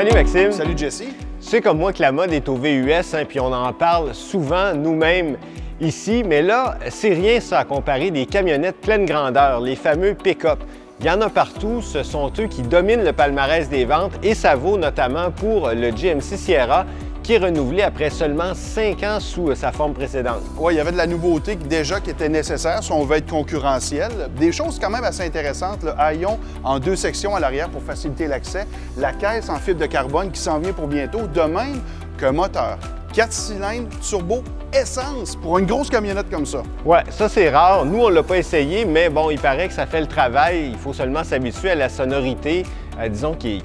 Salut Maxime. Salut Jesse. Tu sais comme moi que la mode est au VUS, puis on en parle souvent nous-mêmes ici, mais là, c'est rien ça à comparer des camionnettes pleine grandeur, les fameux pick-up. Il y en a partout, ce sont eux qui dominent le palmarès des ventes et ça vaut notamment pour le GMC Sierra qui est renouvelé après seulement 5 ans sous sa forme précédente. Oui, il y avait de la nouveauté déjà qui était nécessaire si on veut être concurrentiel. Des choses quand même assez intéressantes. Le haillon en 2 sections à l'arrière pour faciliter l'accès. La caisse en fibre de carbone qui s'en vient pour bientôt, de même qu'un moteur 4 cylindres, turbo, essence pour une grosse camionnette comme ça. Ouais, ça c'est rare. Nous, on ne l'a pas essayé, mais bon, il paraît que ça fait le travail. Il faut seulement s'habituer à la sonorité, disons, qui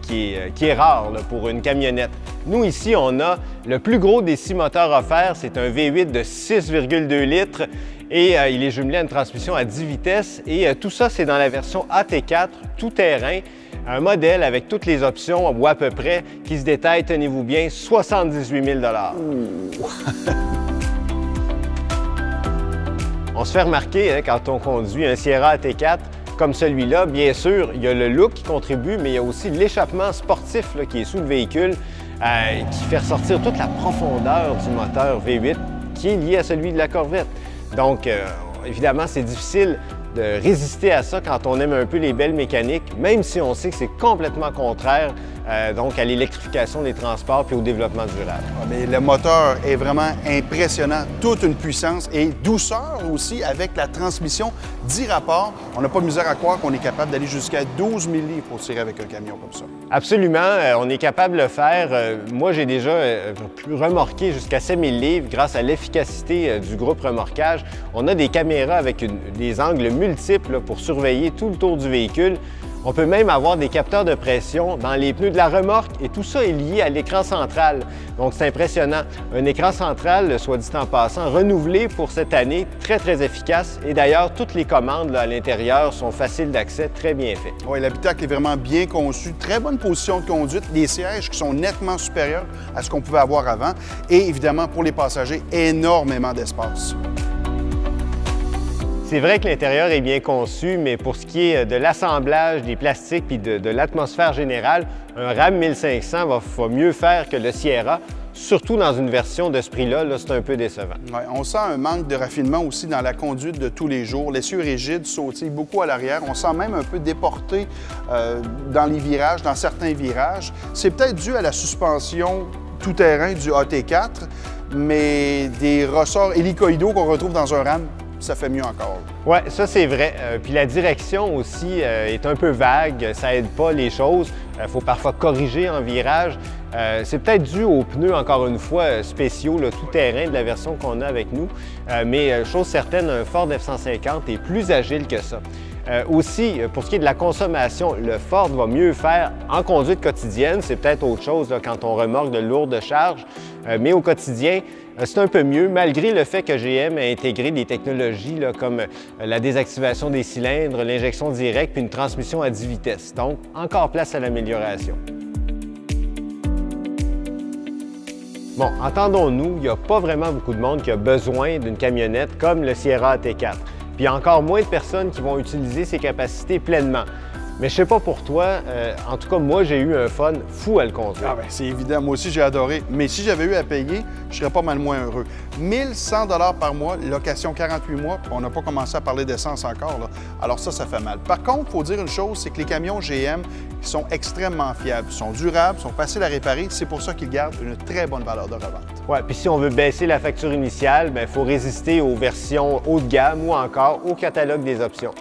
est rare là, pour une camionnette. Nous, ici, on a le plus gros des 6 moteurs offerts. C'est un V8 de 6,2 litres et il est jumelé à une transmission à 10 vitesses. Et tout ça, c'est dans la version AT4, tout-terrain. Un modèle avec toutes les options, ou à peu près, qui se détaille, tenez-vous bien, 78 000 On se fait remarquer hein, quand on conduit un Sierra AT4 comme celui-là. Bien sûr, il y a le look qui contribue, mais il y a aussi l'échappement sportif là, qui est sous le véhicule, qui fait ressortir toute la profondeur du moteur V8 qui est lié à celui de la Corvette. Donc, évidemment, c'est difficile de résister à ça quand on aime un peu les belles mécaniques, même si on sait que c'est complètement contraire donc à l'électrification des transports puis au développement durable. Mais le moteur est vraiment impressionnant, toute une puissance et douceur aussi avec la transmission 10 rapports. On n'a pas de misère à croire qu'on est capable d'aller jusqu'à 12 000 livres pour tirer avec un camion comme ça. Absolument, on est capable de le faire. Moi, j'ai déjà remorqué jusqu'à 7 000 livres grâce à l'efficacité du groupe remorquage. On a des caméras avec des angles multiples là, pour surveiller tout le tour du véhicule. On peut même avoir des capteurs de pression dans les pneus de la remorque et tout ça est lié à l'écran central. Donc c'est impressionnant. Un écran central, soit dit en passant, renouvelé pour cette année, très efficace. Et d'ailleurs, toutes les commandes là, à l'intérieur sont faciles d'accès, très bien faites. Oui, l'habitacle est vraiment bien conçu, très bonne position de conduite, des sièges qui sont nettement supérieurs à ce qu'on pouvait avoir avant et évidemment pour les passagers, énormément d'espace. C'est vrai que l'intérieur est bien conçu, mais pour ce qui est de l'assemblage des plastiques et de l'atmosphère générale, un Ram 1500 va mieux faire que le Sierra, surtout dans une version de ce prix-là, c'est un peu décevant. Ouais, on sent un manque de raffinement aussi dans la conduite de tous les jours. L'essieu rigide sautille beaucoup à l'arrière. On sent même un peu déporté dans les virages, dans certains virages. C'est peut-être dû à la suspension tout-terrain du AT4, mais des ressorts hélicoïdaux qu'on retrouve dans un Ram, ça fait mieux encore. Oui, ça c'est vrai. Puis la direction aussi est un peu vague, ça aide pas les choses. Il faut parfois corriger en virage. C'est peut-être dû aux pneus, encore une fois, spéciaux, tout-terrain de la version qu'on a avec nous. Mais chose certaine, un Ford F-150 est plus agile que ça. Aussi, pour ce qui est de la consommation, le Ford va mieux faire en conduite quotidienne. C'est peut-être autre chose là, quand on remorque de lourdes charges. Mais au quotidien, c'est un peu mieux, malgré le fait que GM a intégré des technologies là, comme la désactivation des cylindres, l'injection directe puis une transmission à 10 vitesses. Donc, encore place à l'amélioration. Bon, entendons-nous, il n'y a pas vraiment beaucoup de monde qui a besoin d'une camionnette comme le Sierra AT4. Puis il y a encore moins de personnes qui vont utiliser ses capacités pleinement. Mais je sais pas pour toi, en tout cas, moi, j'ai eu un fun fou à le conduire. Ah ben, c'est évident, moi aussi, j'ai adoré. Mais si j'avais eu à payer, je serais pas mal moins heureux. 1 100 $ par mois, location 48 mois, puis on n'a pas commencé à parler d'essence encore, là. Alors ça fait mal. Par contre, il faut dire une chose, c'est que les camions GM sont extrêmement fiables, ils sont durables, sont faciles à réparer. C'est pour ça qu'ils gardent une très bonne valeur de revente. Oui, puis si on veut baisser la facture initiale, il faut résister aux versions haut de gamme ou encore au catalogue des options.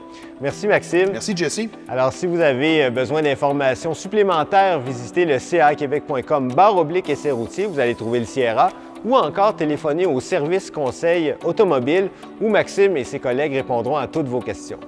Merci Maxime. Merci Jesse. Alors si vous avez besoin d'informations supplémentaires, visitez le caquebec.com/essai routier, vous allez trouver le Sierra ou encore téléphoner au service conseil automobile où Maxime et ses collègues répondront à toutes vos questions.